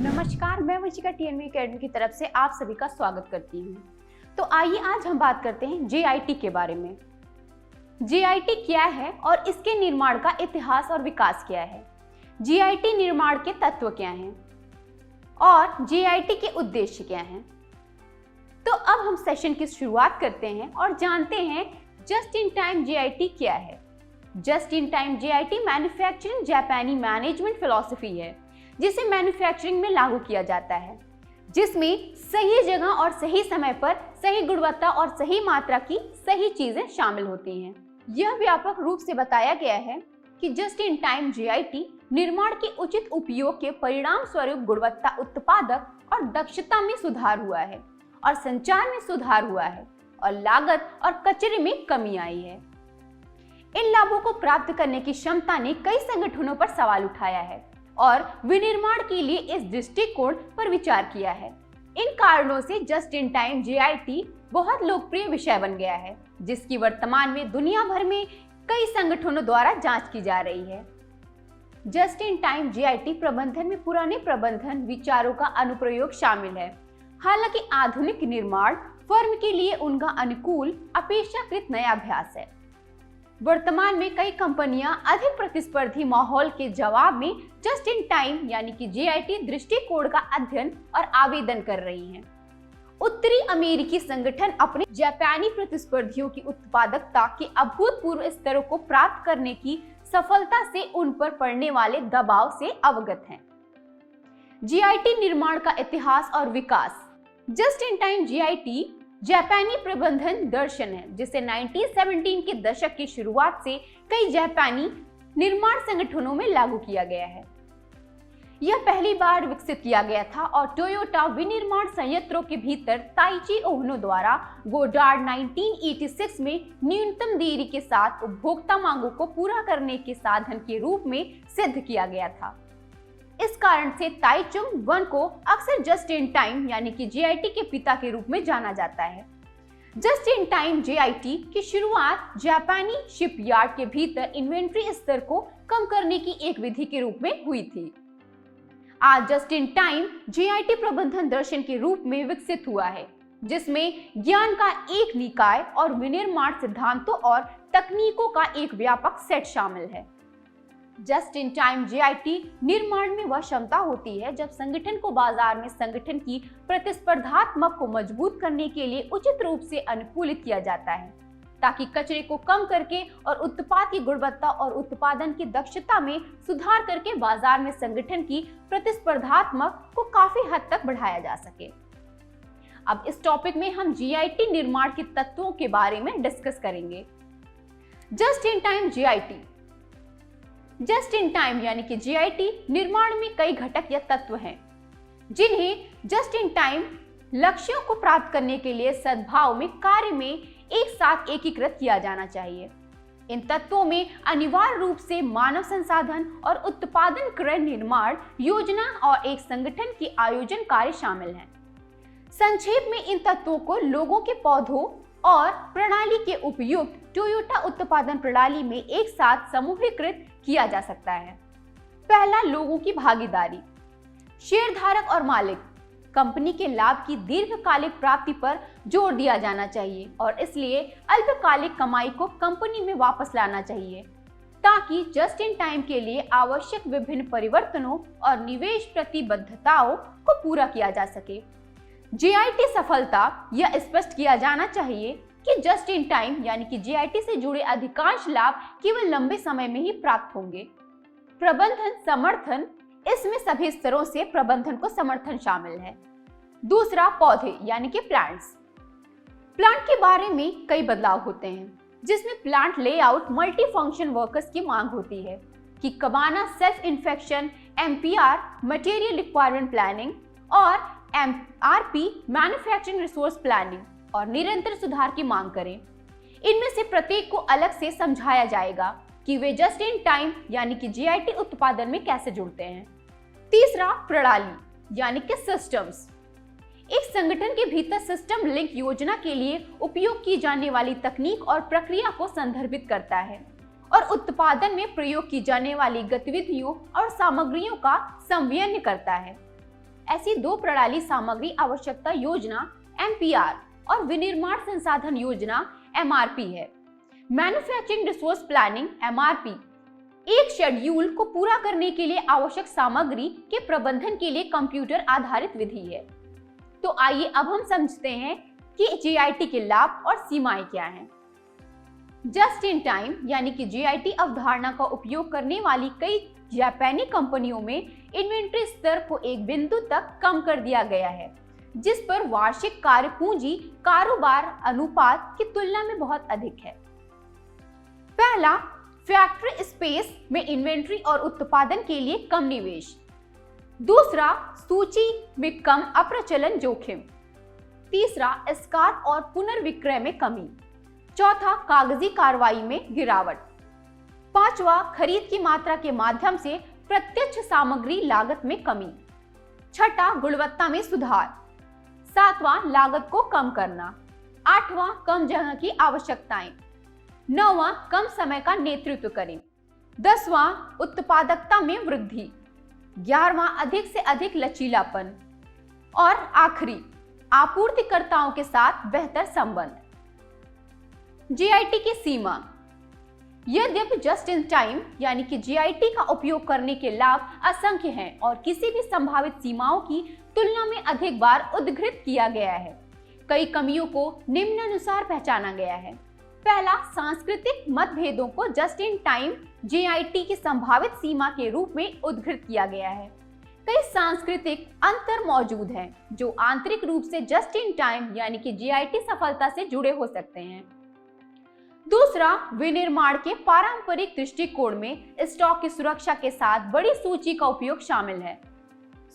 नमस्कार, मैं Vanshika TNV academy की तरफ से आप सभी का स्वागत करती हूँ। तो आइए आज हम बात करते हैं जीआईटी के बारे में। जीआईटी क्या है और इसके निर्माण का इतिहास और विकास क्या है, जीआईटी निर्माण के तत्व क्या हैं और जीआईटी के उद्देश्य क्या हैं। तो अब हम सेशन की शुरुआत करते हैं और जानते हैं जस्ट इन टाइम जीआईटी क्या है। Just in time GIT manufacturing जापानी मैनेजमेंट फिलॉसफी है जिसे मैन्युफैक्चरिंग में लागू किया जाता है, जिसमें सही जगह और सही समय पर सही गुणवत्ता और सही मात्रा की सही चीजें शामिल होती हैं। यह व्यापक रूप से बताया गया है कि जस्ट इन टाइम जीआईटी निर्माण के उचित उपयोग के परिणाम स्वरूप गुणवत्ता, उत्पादक और दक्षता में सुधार हुआ है और संचार में सुधार हुआ है और लागत और कचरे में कमी आई है। इन लाभों को प्राप्त करने की क्षमता ने कई संगठनों पर सवाल उठाया है और विनिर्माण के लिए इस दृष्टिकोण पर विचार किया है। इन कारणों से जस्ट इन टाइम जीआईटी बहुत लोकप्रिय विषय बन गया है, जिसकी वर्तमान में दुनिया भर में कई संगठनों द्वारा जांच की जा रही है। जस्ट इन टाइम जीआईटी प्रबंधन में पुराने प्रबंधन विचारों का अनुप्रयोग शामिल है। हालांकि आधुनिक निर्माण फर्म के लिए उनका अनुकूल अपेक्षाकृत नया अभ्यास है। वर्तमान में कई कंपनियां अधिक प्रतिस्पर्धी माहौल के जवाब में जस्ट इन टाइम यानी कि जीआईटी दृष्टिकोण का अध्ययन और आवेदन कर रही हैं। उत्तरी अमेरिकी संगठन अपने जापानी प्रतिस्पर्धियों की उत्पादकता के अभूतपूर्व स्तरों को प्राप्त करने की सफलता से उन पर पड़ने वाले दबाव से अवगत हैं। जीआईटी निर्माण का इतिहास और विकास। जस्ट इन टाइम जीआईटी जापानी प्रबंधन दर्शन है, जिसे 1917 के दशक की शुरुआत से कई जापानी निर्माण संगठनों में लागू किया गया है। यह पहली बार विकसित किया गया था और टोयोटा विनिर्माण संयंत्रों के भीतर ताइची ओहनो द्वारा गोडार्ड 1986 में न्यूनतम देरी के साथ उपभोक्ता मांगों को पूरा करने के साधन के रूप में सिद्ध किया गया था। इस कारण से ताइचुंग वन को अक्सर जस्ट इन टाइम यानी कि जीआईटी के पिता के रूप में जाना जाता है। जस्ट इन टाइम जीआईटी की शुरुआत जापानी शिपयार्ड के भीतर इन्वेंट्री स्तर को कम करने की एक विधि के रूप में हुई थी। आज जस्ट इन टाइम जीआईटी प्रबंधन दर्शन के रूप में विकसित हुआ है, जिसमें ज्ञान का एक निकाय और विनिर्माण सिद्धांतों और तकनीकों का एक व्यापक सेट शामिल है। जस्ट इन टाइम जीआईटी निर्माण में वह क्षमता होती है जब संगठन को बाजार में संगठन की प्रतिस्पर्धात्मक को मजबूत करने के लिए उचित रूप से अनुकूलित किया जाता है, ताकि कचरे को कम करके और उत्पाद की गुणवत्ता और उत्पादन की दक्षता में सुधार करके बाजार में संगठन की प्रतिस्पर्धात्मक को काफी हद तक बढ़ाया जा सके। अब इस टॉपिक में हम जीआईटी निर्माण के तत्वों के बारे में डिस्कस करेंगे। Just in time GIT. Just in time यानी कि जीआईटी निर्माण में कई घटक या तत्व हैं, जिन्हें जस्ट इन टाइम लक्ष्यों को प्राप्त करने के लिए सद्भाव में कार्य में एक साथ एकीकृत किया जाना चाहिए। इन तत्वों में अनिवार्य रूप से मानव संसाधन और उत्पादन क्रय निर्माण योजना और एक संगठन की आयोजन कार्य शामिल हैं। संक्षेप में इन तत्वों को लोगों के पौधों और प्रणाली के उपयुक्त टोयोटा उत्पादन प्रणाली में एक साथ समूहीकृत किया जा सकता है। पहला, लोगों की भागीदारी। शेयरधारक और मालिक कंपनी के लाभ की दीर्घकालिक प्राप्ति पर जोर दिया जाना चाहिए और इसलिए अल्पकालिक कमाई को कंपनी में वापस लाना चाहिए, ताकि जस्ट इन टाइम के लिए आवश्यक विभिन्न परिवर्तनों और निवेश प्रतिबद्धताओं को पूरा किया जा सके। जीआईटी सफलता यह स्पष्ट किया जाना चाहिए कि जस्ट इन टाइम यानी कि जीआईटी से जुड़े अधिकांश लाभ केवल लंबे समय में ही प्राप्त होंगे। प्रबंधन समर्थन, इसमें सभी स्तरों से प्रबंधन को समर्थन शामिल है। दूसरा, पौधे यानी कि प्लांट्स। प्लांट के बारे में कई बदलाव होते हैं, जिसमें plant layout multi function workers की मांग होती है कि कबाना self infection, MPR material requirement planning और एमआरपी मैन्युफैक्चरिंग रिसोर्स प्लानिंग और निरंतर सुधार की मांग करें। इनमें से प्रत्येक को अलग से समझाया जाएगा कि वे जस्ट इन टाइम यानी कि जीआईटी उत्पादन में कैसे जुड़ते हैं। तीसरा, प्रणाली यानी कि सिस्टम्स। एक संगठन के भीतर सिस्टम लिंक योजना के लिए उपयोग की जाने वाली तकनीक और प्रक्रिया को संदर्भित करता है और उत्पादन में प्रयोग की जाने वाली गतिविधियों और सामग्रियों का संवियन करता है। ऐसी दो प्रणाली सामग्री आवश्यकता योजना MPR और विनिर्माण संसाधन योजना MRP है। मैन्युफैक्चरिंग रिसोर्स प्लानिंग MRP एक शेड्यूल को पूरा करने के लिए आवश्यक सामग्री के प्रबंधन के लिए कंप्यूटर आधारित विधि है। तो आइए अब हम समझते हैं कि JIT के लाभ और सीमाएं क्या हैं। जस्ट इन टाइम यानी कि JIT अवधारणा का उपयोग करने वाली कई जापानी कंपनियों में इन्वेंट्री स्तर को एक बिंदु तक कम कर दिया गया है, जिस पर वार्षिक कार्य पूंजी कारोबार अनुपात की तुलना में बहुत अधिक है। पहला, फैक्ट्री स्पेस में इन्वेंट्री और उत्पादन के लिए कम निवेश। दूसरा, सूची में कम अप्रचलन जोखिम। तीसरा, स्क्रैप और पुनर्विक्रय में कमी। चौथा, कागजी कार्रवाई में गिरावट। पांचवा, खरीद की मात्रा के माध्यम से प्रत्यक्ष सामग्री लागत में कमी। छठा, गुणवत्ता में सुधार। सातवां, लागत को कम करना। आठवां, कम जगह की आवश्यकताएं। नौवां, कम समय का नेतृत्व करें। 10वां, उत्पादकता में वृद्धि। 11वां, अधिक से अधिक लचीलापन। और आखिरी, आपूर्तिकर्ताओं के साथ बेहतर संबंध। JIT की सीमा। यद्यपि जस्ट इन टाइम यानी कि JIT का उपयोग करने के लाभ असंख्य हैं और किसी भी संभावित सीमाओं की तुलना में अधिक बार उद्धृत किया गया है, कई कमियों को निम्नानुसार पहचाना गया है। पहला, सांस्कृतिक मतभेदों को जस्ट इन टाइम JIT की संभावित सीमा के रूप में उद्धृत किया गया है। कई सांस्कृतिक अंतर मौजूद हैं जो आंतरिक रूप से जस्ट इन टाइम यानी कि JIT सफलता से जुड़े हो सकते हैं। दूसरा, विनिर्माण के पारंपरिक दृष्टिकोण में स्टॉक की सुरक्षा के साथ बड़ी सूची का उपयोग शामिल है।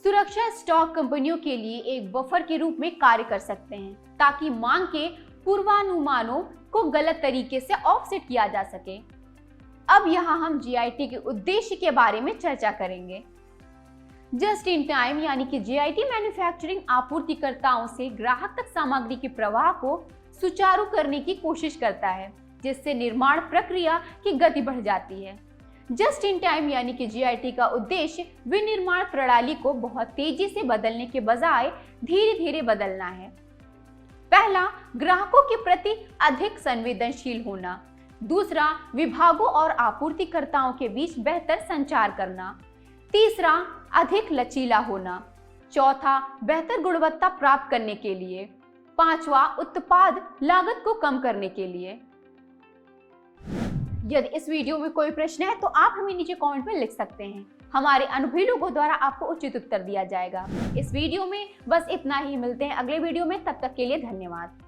सुरक्षा स्टॉक कंपनियों के लिए एक बफर के रूप में कार्य कर सकते हैं ताकि मांग के पूर्वानुमानों को गलत तरीके से ऑफसेट किया जा सके। अब यहाँ हम JIT के उद्देश्य के बारे में चर्चा करेंगे। जस्ट इन टाइम यानी कि JIT मैन्युफैक्चरिंग आपूर्तिकर्ताओं से ग्राहक तक सामग्री के प्रवाह को सुचारू करने की कोशिश करता है, जिससे निर्माण प्रक्रिया की गति बढ़ जाती है। जस्ट इन टाइम यानी कि JIT का उद्देश्य विनिर्माण प्रणाली को बहुत तेजी से बदलने के बजाय धीरे धीरे बदलना है। पहला, ग्राहकों के प्रति अधिक संवेदनशील होना। दूसरा, विभागों और आपूर्तिकर्ताओं के बीच बेहतर संचार करना। तीसरा, अधिक लचीला होना। चौथा, बेहतर गुणवत्ता प्राप्त करने के लिए। पांचवा, उत्पाद लागत को कम करने के लिए। यदि इस वीडियो में कोई प्रश्न है तो आप हमें नीचे कमेंट में लिख सकते हैं। हमारे अनुभवी लोगों द्वारा आपको उचित उत्तर दिया जाएगा। इस वीडियो में बस इतना ही। मिलते हैं अगले वीडियो में, तब तक के लिए धन्यवाद।